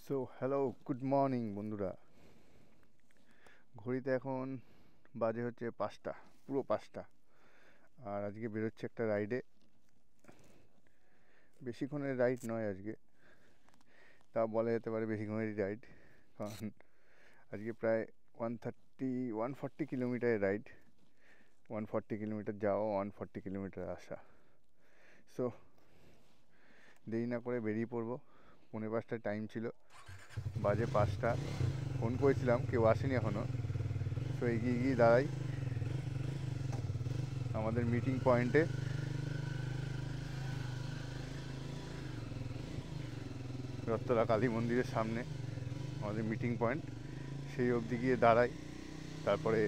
So hello, good morning বন্ধুরা। ঘড়িতে এখন বাজে হচ্ছে 5টা, পুরো 5টা। আর আজকে বেরোচ্ছে একটা রাইডে। বেশিক্ষণের রাইড নয় আজকে, তা বলা যেতে পারে বেশিক্ষণেরই রাইড। কারণ আজকে প্রায় 140 কিলোমিটারের রাইড। 140 কিলোমিটার যাওয়া, 140 কিলোমিটার আসা। সো দেরি না করে বেরিয়ে পড়বো। 4:45টার টাইম ছিল, বাজে 5টা। ফোন করেছিলাম, কেউ আসেনি এখনও। সো এগিয়ে গিয়ে দাঁড়াই আমাদের মিটিং পয়েন্টে। রত্তলা কালী মন্দিরের সামনে আমাদের মিটিং পয়েন্ট, সেই অবধি গিয়ে দাঁড়াই। তারপরে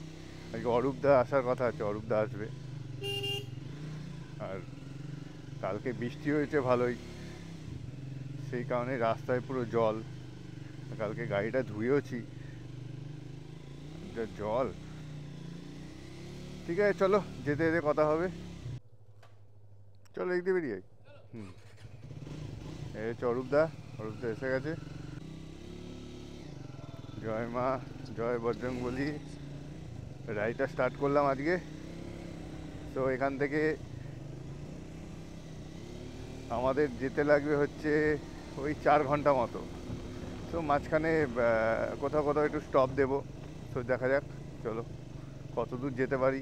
আজকে অরূপদা আসার কথা আছে, অরূপদা আসবে। আর কালকে বৃষ্টি হয়েছে ভালোই, সেই কারণে রাস্তায় পুরো জল। কালকে গাড়িটা ধুয়েওছি, যা জল। ঠিক আছে, চলো যেতে যেতে কথা হবে। চলো দেখতে বেরিয়ে যাই। এই হচ্ছে অরূপদা, অরূপদা এসে গেছে। জয় মা, জয় বজরংবলী। রাইডটা স্টার্ট করলাম আজকে। তো এখান থেকে আমাদের যেতে লাগবে হচ্ছে ওই 4 ঘন্টা মতো। তো মাঝখানে কোথাও কোথাও একটু স্টপ দেবো। তো দেখা যাক, চলো কত দূর যেতে পারি।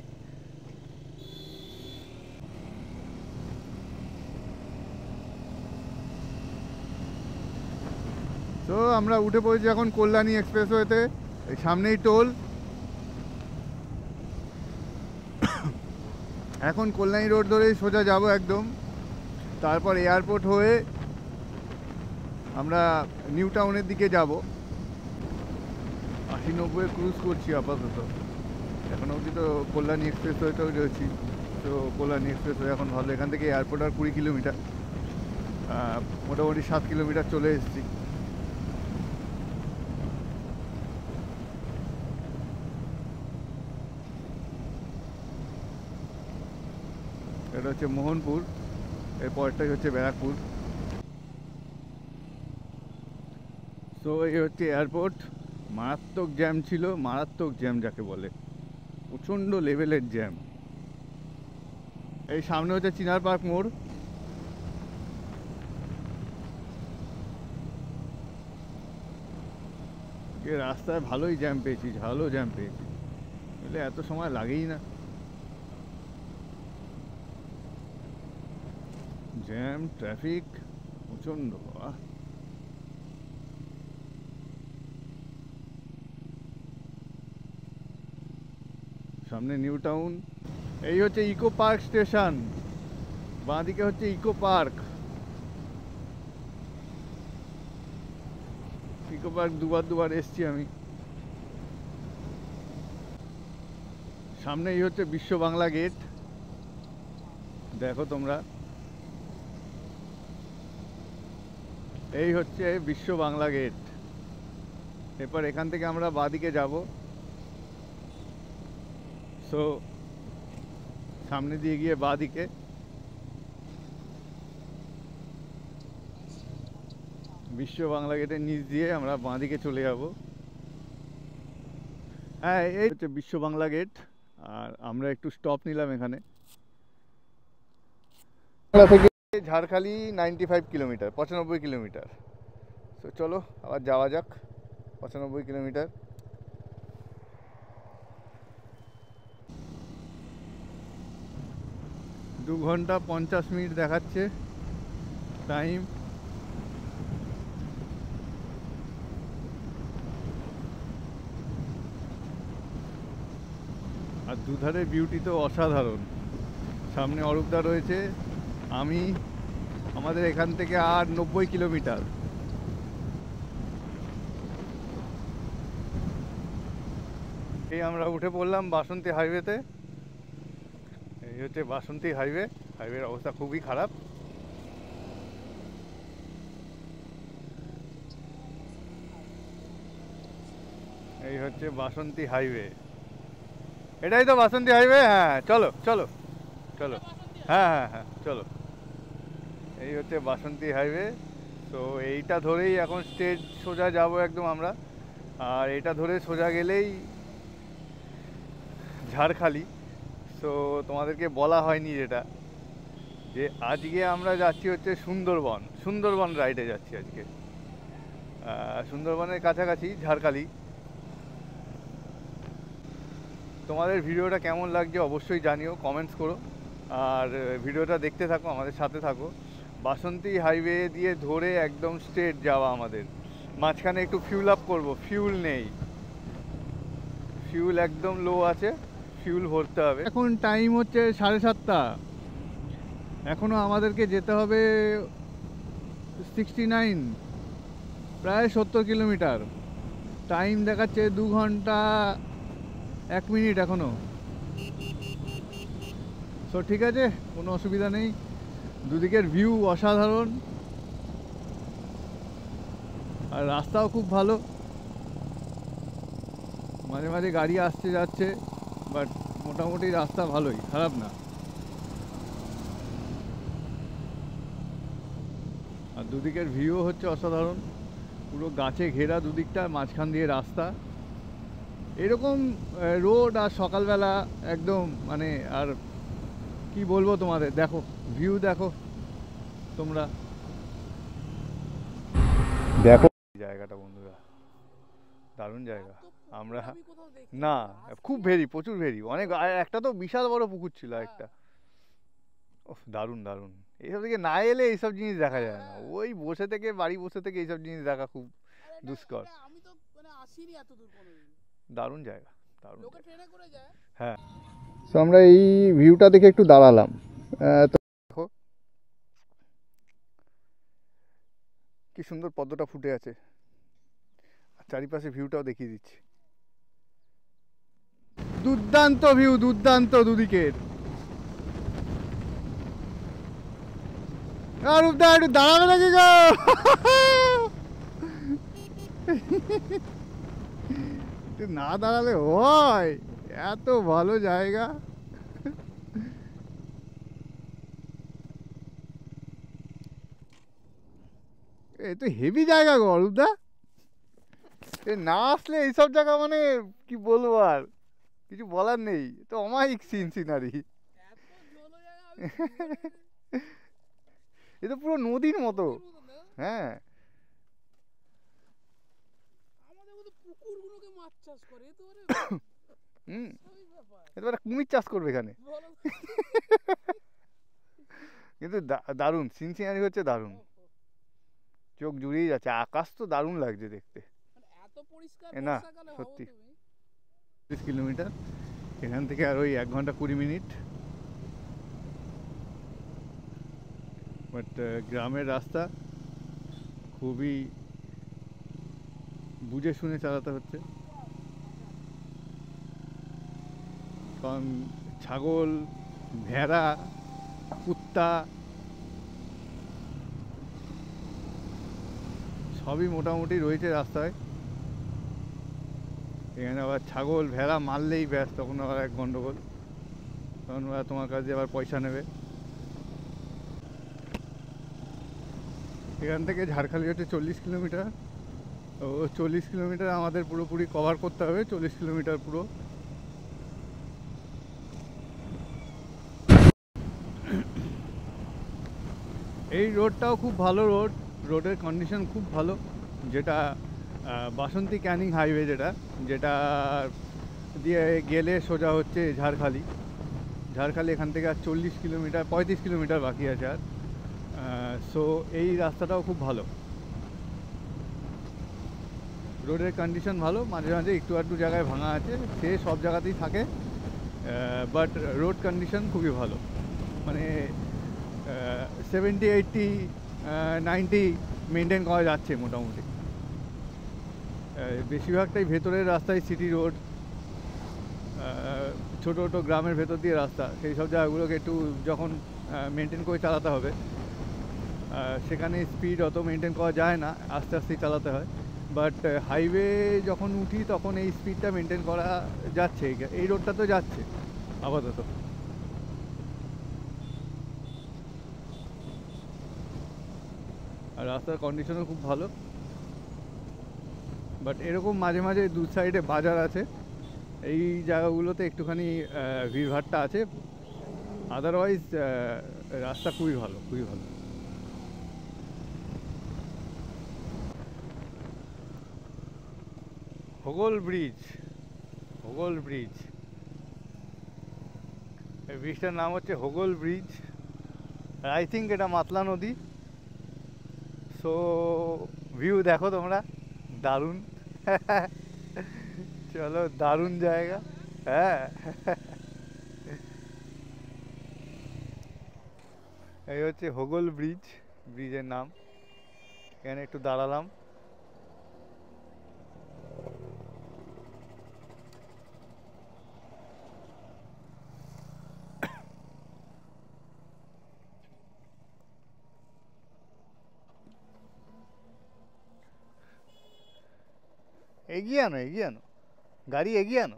তো আমরা উঠে পড়েছি এখন কল্যাণী এক্সপ্রেসওয়েতে। এই সামনেই টোল। এখন কল্যাণী রোড ধরেই সোজা যাব একদম। তারপর এয়ারপোর্ট হয়ে আমরা নিউ টাউনের দিকে যাব। 80-90 ক্রুজ করছি আপাতত। এখন অবধি তো কল্যাণী এক্সপ্রেসওয়েতেও রয়েছি। তো কল্যাণী এক্সপ্রেসওয়ে এখন ভালো। এখান থেকে এয়ারপোর্ট আর 20 কিলোমিটার, মোটামুটি 7 কিলোমিটার চলে এসেছি। এটা হচ্ছে মোহনপুর, এরপরটাই হচ্ছে ব্যারাকপুর। তো এই হচ্ছে এয়ারপোর্ট। মারাত্মক জ্যাম ছিল, মারাত্মক জ্যাম যাকে বলে, প্রচণ্ড লেভেলের জ্যাম। এই সামনে হচ্ছে চিনার পার্ক মোড়। এই রাস্তায় ভালোই জ্যাম পেয়েছি, ভালো জ্যাম পেয়েছি, বুঝলে এত সময় লাগেই না। জ্যাম, ট্রাফিক প্রচণ্ড। সামনে নিউ টাউন। এই হচ্ছে ইকো পার্ক স্টেশন, বাঁদিকে হচ্ছে ইকো পার্ক। ইকো পার্ক দুবার এসছি আমি। সামনে এই হচ্ছে বিশ্ব বাংলা গেট, দেখো তোমরা। এই হচ্ছে বিশ্ব বাংলা গেট। এরপর এখান থেকে আমরা বাঁদিকে যাব। সো সামনে দিয়ে গিয়ে বাঁদিকে বিশ্ব বাংলা গেটের নিচ দিয়ে আমরা বাঁদিকে চলে যাব। হ্যাঁ, এই হচ্ছে বিশ্ব বাংলা গেট। আর আমরা একটু স্টপ নিলাম এখানে। থেকে ঝাড়খালি 95 কিলোমিটার, 95 কিলোমিটার। তো চলো আবার যাওয়া যাক। 95 কিলোমিটার। 2 ঘন্টা 50 মিনিট দেখাচ্ছে টাইম। আর দুধারের বিউটি তো অসাধারণ। সামনে অরূপদা রয়েছে, আমি, আমাদের এখান থেকে আর 90 কিলোমিটার। এই আমরা উঠে পড়লাম বাসন্তী হাইওয়েতে। এই হচ্ছে বাসন্তী হাইওয়ে। হাইওয়ের অবস্থা খুবই খারাপ। এই হচ্ছে বাসন্তী হাইওয়ে। এটাই তো বাসন্তী হাইওয়ে। হ্যাঁ, চলো চলো চলো। হ্যাঁ হ্যাঁ হ্যাঁ, চলো। এই হচ্ছে বাসন্তী হাইওয়ে। তো এইটা ধরেই এখন স্টেজ সোজা যাব একদম আমরা। আর এটা ধরে সোজা গেলেই ঝাড়খালি। সো তোমাদেরকে বলা হয়নি যেটা, যে আজকে আমরা যাচ্ছি হচ্ছে সুন্দরবন রাইডে যাচ্ছি আজকে। সুন্দরবনের কাছাকাছি ঝাড়খালি। তোমাদের ভিডিওটা কেমন লাগছে অবশ্যই জানিও, কমেন্টস করো। আর ভিডিওটা দেখতে থাকো, আমাদের সাথে থাকো। বাসন্তী হাইওয়ে দিয়ে ধরে একদম স্ট্রেট যাওয়া আমাদের। মাঝখানে একটু ফিউল আপ করবো, ফিউল নেই, ফিউল একদম লো আছে, ফিউল ভরতে হবে। এখন টাইম হচ্ছে 7:30। এখনও আমাদেরকে যেতে হবে 69, প্রায় 70 কিলোমিটার। টাইম দেখাচ্ছে 2 ঘন্টা 1 মিনিট এখনও। সো ঠিক আছে, কোনো অসুবিধা নেই। দুদিকের ভিউ অসাধারণ, আর রাস্তাও খুব ভালো। মাঝে মাঝে গাড়ি আসতে যাচ্ছে, বাট মোটামুটি রাস্তা ভালোই, খারাপ না। আর দুদিকের ভিউ হচ্ছে অসাধারণ, পুরো গাছে ঘেরা দুদিকটা, মাঝখান দিয়ে রাস্তা। এরকম রোড আর সকালবেলা একদম মানে, আর কি বলবো তোমাদের, দেখো ভিউ দেখো তোমরা, দেখো জায়গাটা বন্ধুরা, দারুণ জায়গা। আমরা না, খুব প্রচুর ভেরি, অনেক। একটা তো বিশাল বড় পুকুর ছিল একটা। ওহ, দারুণ দারুণ। এইসব দিকে না এলে এইসব জিনিস দেখা যায় না। ওই বাড়ি বসে থেকে এইসব জিনিস দেখা খুব দুষ্কর। দারুণ জায়গা, দারুণ। হ্যাঁ, তো আমরা এই ভিউটা দেখে একটু দাঁড়ালাম। তো দেখো কি সুন্দর পদ্মটা ফুটে আছে, চারিপাশে ভিউটাও দেখিয়ে দিচ্ছি। দুর্দান্ত ভিউ, দুর্দান্ত দুদিকের। আর একটু দাঁড়াবে নাকি গো? না দাঁড়ালে হয়, এত ভালো জায়গা। এ তো হেভি জায়গা গো অরূপদা। না আসলে এইসব জায়গা মানে কি বলবো, আর কিছু বলার নেই। তো অমায়িক সিনারি। এ তো পুরো নদীর মতো। হ্যাঁ, এবার কুমির চাষ করবে এখানে। কিন্তু দারুণ সিনারি হচ্ছে, দারুণ, চোখ জুড়িয়ে যাচ্ছে। আকাশ তো দারুণ লাগছে দেখতে। না সত্যি 30 কিলোমিটার এখান থেকে, আর ওই 1 ঘন্টা 20 মিনিট। বাট গ্রামের রাস্তা খুবই বুঝে শুনে চালাতে হচ্ছে, কারণ ছাগল, ভেড়া, কুত্তা সবই মোটামুটি রয়েছে রাস্তায়। এখানে আবার ছাগল ভেড়া মারলেই ব্যাস, তখন আবার এক গন্ডগোল, তখন ওরা তোমার কাছে আবার পয়সা নেবে। এখান থেকে ঝাড়খালি হচ্ছে 40 কিলোমিটার। ও 40 কিলোমিটার আমাদের পুরোপুরি কভার করতে হবে, 40 কিলোমিটার পুরো। এই রোডটাও খুব ভালো রোড, রোডের কন্ডিশন খুব ভালো। যেটা বাসন্তী ক্যানিং হাইওয়ে, যেটা দিয়ে গেলে সোজা হচ্ছে ঝাড়খালি। এখান থেকে আর 40 কিলোমিটার 35 কিলোমিটার বাকি আছে আর। সো এই রাস্তাটাও খুব ভালো, রোডের কন্ডিশন ভালো। মাঝে মাঝে একটু আধটু জায়গায় ভাঙা আছে, সে সব জায়গাতেই থাকে, বাট রোড কন্ডিশন খুবই ভালো। মানে 70, 80, 90 মেনটেন করা যাচ্ছে মোটামুটি। বেশিরভাগটাই ভেতরের রাস্তায়, সিটি রোড, ছোটো ছোটো গ্রামের ভেতর দিয়ে রাস্তা, সেই সব জায়গাগুলোকে একটু যখন মেনটেন করে চালাতে হবে, সেখানে স্পিড অত মেনটেন করা যায় না, আস্তে আস্তেই চালাতে হয়। বাট হাইওয়ে যখন উঠি তখন এই স্পিডটা মেনটেন করা যাচ্ছে। এই রোডটা তো যাচ্ছে আপাতত। আর আর রাস্তার কন্ডিশনও খুব ভালো। বাট এরকম মাঝে মাঝে দু সাইডে বাজার আছে, এই জায়গাগুলোতে একটুখানি ভিড়ভাড়টা আছে। আদারওয়াইজ রাস্তা খুবই ভালো, খুবই ভালো। হোগল ব্রিজ, হোগল ব্রিজ, এই ব্রিজটার নাম হচ্ছে হোগল ব্রিজ। আই থিঙ্ক এটা মাতলা নদী। সো ভিউ দেখো তোমরা, দারুণ। চলো, দারুণ জায়গা। হ্যাঁ, এই হচ্ছে হোগল ব্রিজ, ব্রিজের নাম। এখানে একটু দাঁড়ালাম। এগিয়ে আনো, এগিয়ে আনো, গাড়ি এগিয়ে আনো,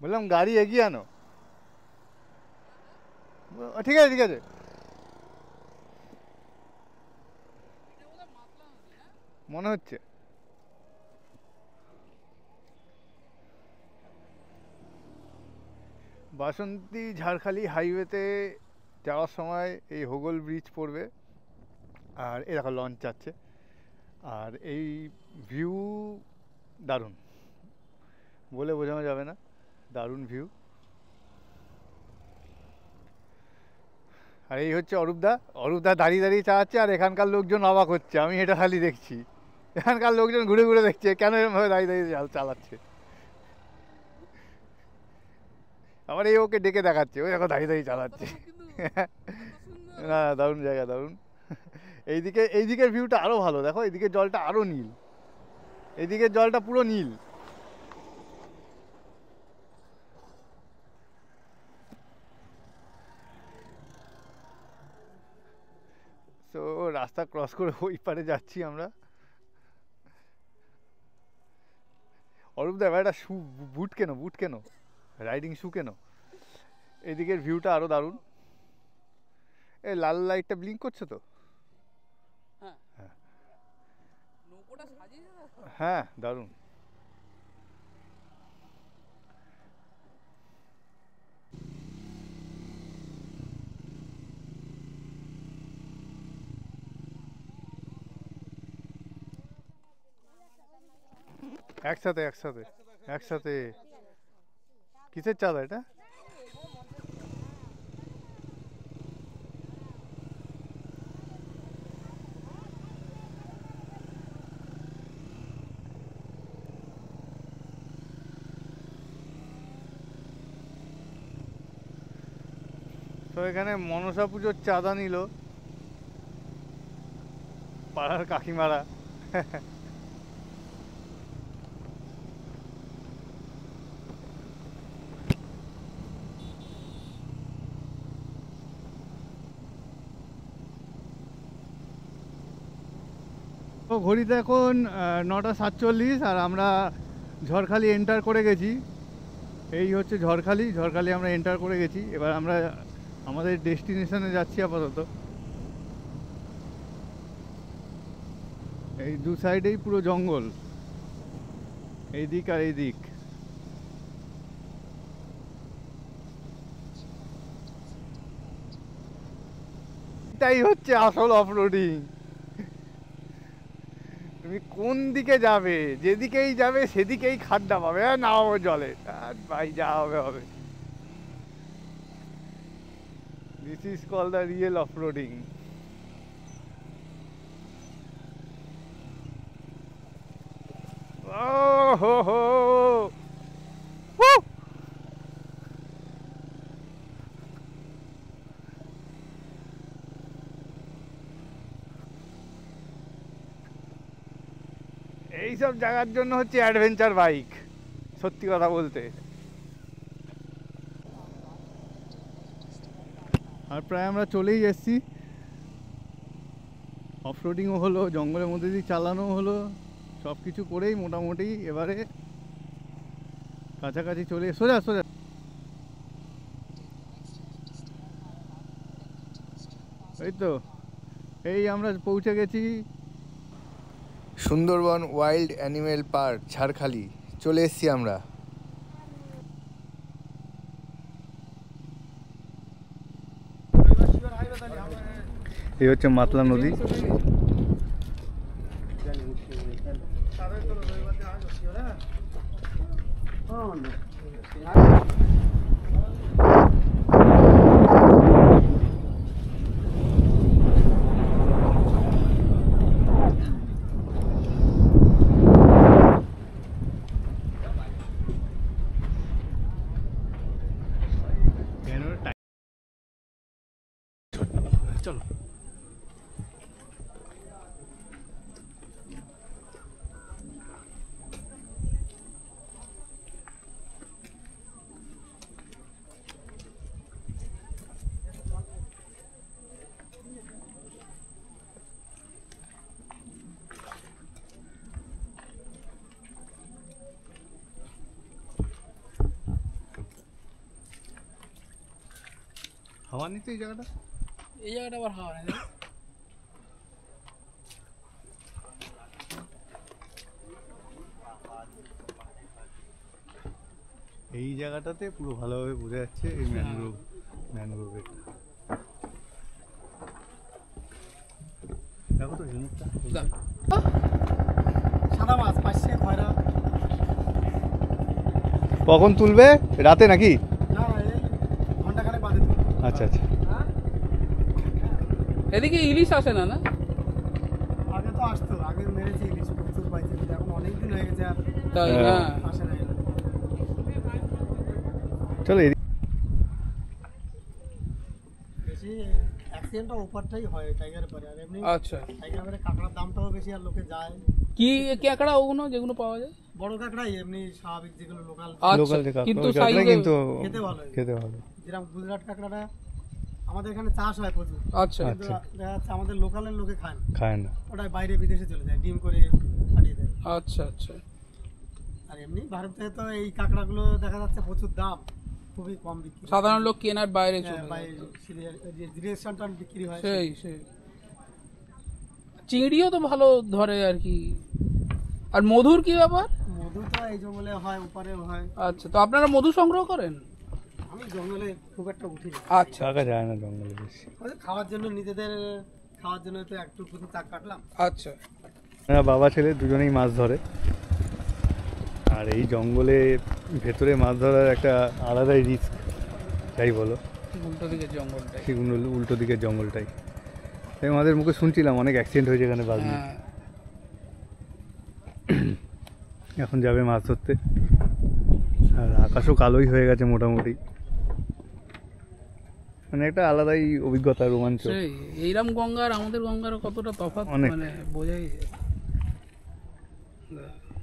বললাম গাড়ি এগিয়ে আনো। ঠিক আছে, ঠিক আছে। মনে হচ্ছে বাসন্তী ঝাড়খালি হাইওয়েতে যাওয়ার সময় এই হোগল ব্রিজ পড়বে। আর এই দেখো লঞ্চ যাচ্ছে। আর এই ভিউ দারুণ, বলে বোঝানো যাবে না, দারুণ ভিউ। আর এই হচ্ছে অরূপদা। অরূপদা দাঁড়িয়ে দাঁড়িয়ে চালাচ্ছে, আর এখানকার লোকজন অবাক হচ্ছে। আমি এটা খালি দেখছি, এখানকার লোকজন ঘুরে ঘুরে দেখছে কেন এরকমভাবে দাঁড়িয়ে দাঁড়িয়ে চালাচ্ছে। আবার এই ওকে ডেকে দেখাচ্ছে, ওই দেখো দাঁড়িয়ে দাঁড়িয়ে চালাচ্ছে। না, দারুণ জায়গা, দারুণ। এইদিকে, এইদিকের ভিউটা আরও ভালো, দেখো এইদিকে জলটা আরও নীল, এইদিকের জলটা পুরো নীল। তো রাস্তা ক্রস করে ওই পারে যাচ্ছি আমরা। অরূপদা এবার একটা বুট কেন, বুট কেন, রাইডিং শু কেন। এদিকের ভিউটা আরও দারুণ। এই লাল লাইটটা ব্লিঙ্ক করছে তো। হ্যাঁ, দারুণ। একসাথে, একসাথে, একসাথে। কিসের চাঁদা এটা? তো এখানে মনসা পুজোর চাঁদা নিল পাড়ার কাকিমারা। তো ঘড়িতে এখন 9:47, আর আমরা ঝড়খালি এন্টার করে গেছি। এই হচ্ছে ঝড়খালি, ঝড়খালি আমরা এন্টার করে গেছি। এবার আমরা আমাদের ডেস্টিনেশনে যাচ্ছি আপাতত। এই দু সাইডেই পুরো জঙ্গল, এই দিক আর এই দিক। এটাই হচ্ছে আসল অফরোডিং। তুমি কোন দিকে যাবে, যেদিকেই যাবে সেদিকেই খাড্ডা পাবে, আর নামাবো জলে, আর ভাই যা হবে হবে। This is call the real offroading. ও হো হো, এইসব জায়গার জন্য হচ্ছে অ্যাডভেঞ্চার বাইক, সত্যি কথা বলতে। আর প্রায় আমরা চলেই এসেছি। অফরোডিংও হলো, জঙ্গলের মধ্যে দিয়ে চালানো হলো, সব কিছু করেই মোটামুটি এবারে কাছাকাছি চলে। সোজা সোজা, এই তো এই আমরা পৌঁছে গেছি Sundarban wild animal park Jharkhali. চলে এসেছি আমরা। এই হচ্ছে মাতলা নদী। চলো হাওয়া নিতে এই জায়গাটা আবার হাওয়া নেই। এই জায়গাটাতে পুরো ভালোভাবে বোঝা যাচ্ছে এই ম্যানগ্রোভের। দেখো তো হেলমেটটা। সাদা মাছ পাশে খয়রা। কখন তুলবে? রাতে নাকি? না ঘন্টাখানেক বাদে। আচ্ছা আচ্ছা। এদিকে ইলিশ আসে না? না আগে তো আসতো, আগে মেরেছি ইলিশ প্রচুর পাইছি, এখন অনেকদিন হয়ে গেছে আর তাই না আসে না। চলো বেশি অ্যাক্সিডেন্টটা ওপারটাই হয় টাইগার পারে, আর এমনি আচ্ছা টাইগার পারে কাঁকড়ার দামটাও বেশি আর লোকে যায়। কি কাঁকড়া ওগুলো যেগুলো পাওয়া যায়? বড় কাঁকড়াই এমনি স্বাভাবিক যেগুলো লোকাল, আচ্ছা কিন্তু সাইজ কিন্তু খেতে ভালো, খেতে ভালো। যেরকম গুজরাট কাঁকড়াটা আমাদের এখানে চাষ হয় প্রচুর, আচ্ছা কিন্তু দেখা যাচ্ছে আমাদের লোকালের লোকে খায় না, ওটা বাইরে বিদেশে চলে যায়, ডিম করে পাঠিয়ে দেয়। আচ্ছা আচ্ছা। আর এমনি ভারতে তো এই কাঁকড়াগুলো দেখা যাচ্ছে প্রচুর দাম, খুবই কম বিক্রি, সাধারণ লোক কেনার বাইরে চলে বাইরে রেস্টুরেন্ট বিক্রি হয়। সেই চিংড়িও তো ভালো ধরে আর কি। আর মধুর কি ব্যাপার? মধু তো এই জঙ্গলে হয়, উপরে হয়। আচ্ছা, তো আপনারা মধু সংগ্রহ করেন? আমি জঙ্গলে খুব একটা উঠি না। আচ্ছা, থাকা যায় না জঙ্গলে বেশি। খাওয়ার জন্য, নিজেদের খাওয়ার জন্য তো একটু শুধু তাক কাটলাম। আচ্ছা। বাবা ছেলে দুজনেই মাছ ধরে, আর এই জঙ্গলে ভেতরে মাছ ধরার একটা আলাদাই রিস্ক, যাই বলো। উল্টো দিকের জঙ্গলটাই, ঠিক উল্টো দিকের জঙ্গলটাই। তাই আমাদের মুখে শুনছিলাম অনেক অ্যাক্সিডেন্ট হয়েছে এখানে বাঘ নিয়ে। হ্যাঁ। এখন যাবে মাছ ধরতে, আর আকাশও কালোই হয়ে গেছে মোটামুটি, মানে একটা আলাদাই অভিজ্ঞতা, রোমাঞ্চ। সেই এইরাম গঙ্গার আমাদের গঙ্গার কতটা তফাৎ, অনেক। মানে বোঝাই যায়।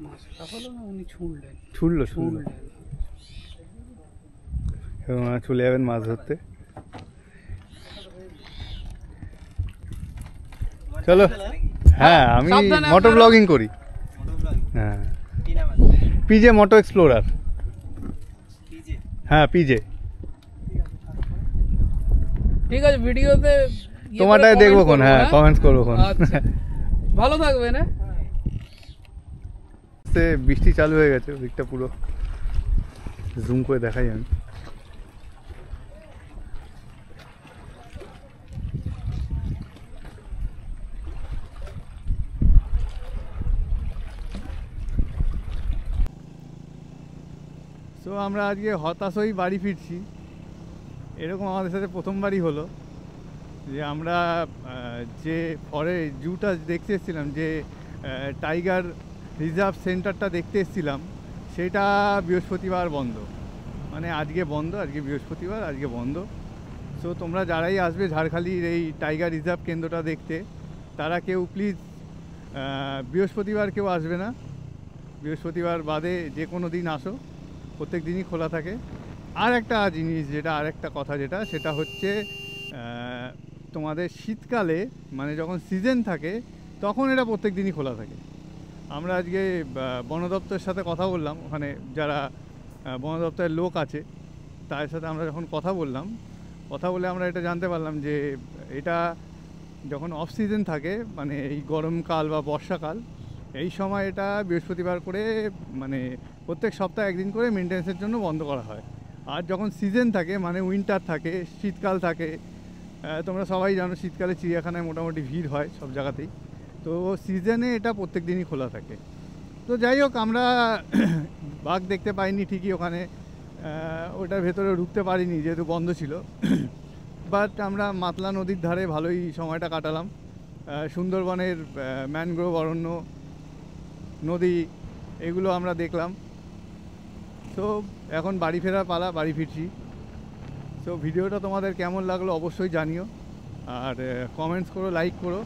মাছ কাপালো না, উনি ছুঁড়লেন। ছুটলো এবং চলে যাবেন মাছ ধরতে। চলো। হ্যাঁ, আমি সাবধানে মোটো আপনারা। ব্লগিং করি। হ্যাঁ, পিজে মোটো এক্সপ্লোরার। হ্যাঁ, পিজে। ঠিক আছে, ভিডিওতে তোমারটাই দেখবো কোন, হ্যাঁ কমেন্টস করবো কোন। আচ্ছা, ভালো থাকবেন। হ্যাঁ, বৃষ্টি চালু হয়ে গেছে, ওদিকটা পুরো জুম করে দেখাই আমি। তো আমরা আজকে হতাশ হয়েই বাড়ি ফিরছি। এরকম আমাদের সাথে প্রথমবারই হলো যে আমরা যে জুটা দেখতে এসেছিলাম, যে টাইগার রিজার্ভ সেন্টারটা দেখতে এসেছিলাম, সেটা বৃহস্পতিবার বন্ধ, মানে আজকে বন্ধ, আজকে বৃহস্পতিবার, আজকে বন্ধ। সো তোমরা যারাই আসবে ঝাড়খালির এই টাইগার রিজার্ভ কেন্দ্রটা দেখতে, তারা কেউ প্লিজ বৃহস্পতিবার কেউ আসবে না, বৃহস্পতিবার বাদে যে কোনো দিন আসো, প্রত্যেক দিনই খোলা থাকে। আর একটা জিনিস যেটা, আর একটা কথা যেটা, সেটা হচ্ছে তোমাদের শীতকালে, মানে যখন সিজন থাকে তখন এটা প্রত্যেক দিনই খোলা থাকে। আমরা আজকে বন দপ্তরের সাথে কথা বললাম, ওখানে যারা বন দপ্তরের লোক আছে তাদের সাথে আমরা যখন কথা বলে আমরা এটা জানতে পারলাম যে এটা যখন অফ সিজন থাকে মানে এই গরমকাল বা বর্ষাকাল, এই সময় এটা বৃহস্পতিবার করে মানে প্রত্যেক সপ্তাহে একদিন করে মেনটেন্সের জন্য বন্ধ করা হয়। আর যখন সিজন থাকে মানে উইন্টার থাকে, শীতকাল থাকে, তোমরা সবাই জানো শীতকালে চিড়িয়াখানায় মোটামুটি ভিড় হয় সব জায়গাতেই, তো সিজনে এটা প্রত্যেক দিনই খোলা থাকে। তো যাই হোক, আমরা বাঘ দেখতে পাইনি ঠিকই ওখানে, ওটার ভেতরে ঢুকতে পারিনি যেহেতু বন্ধ ছিল, বাট আমরা মাতলা নদীর ধারে ভালোই সময়টা কাটালাম। সুন্দরবনের ম্যানগ্রোভ অরণ্য, নদী, এগুলো আমরা দেখলাম। তো এখন বাড়ি ফেরার পালা, বাড়ি ফিরছি। তো ভিডিওটা তোমাদের কেমন লাগলো অবশ্যই জানিও, আর কমেন্টস করো, লাইক করো।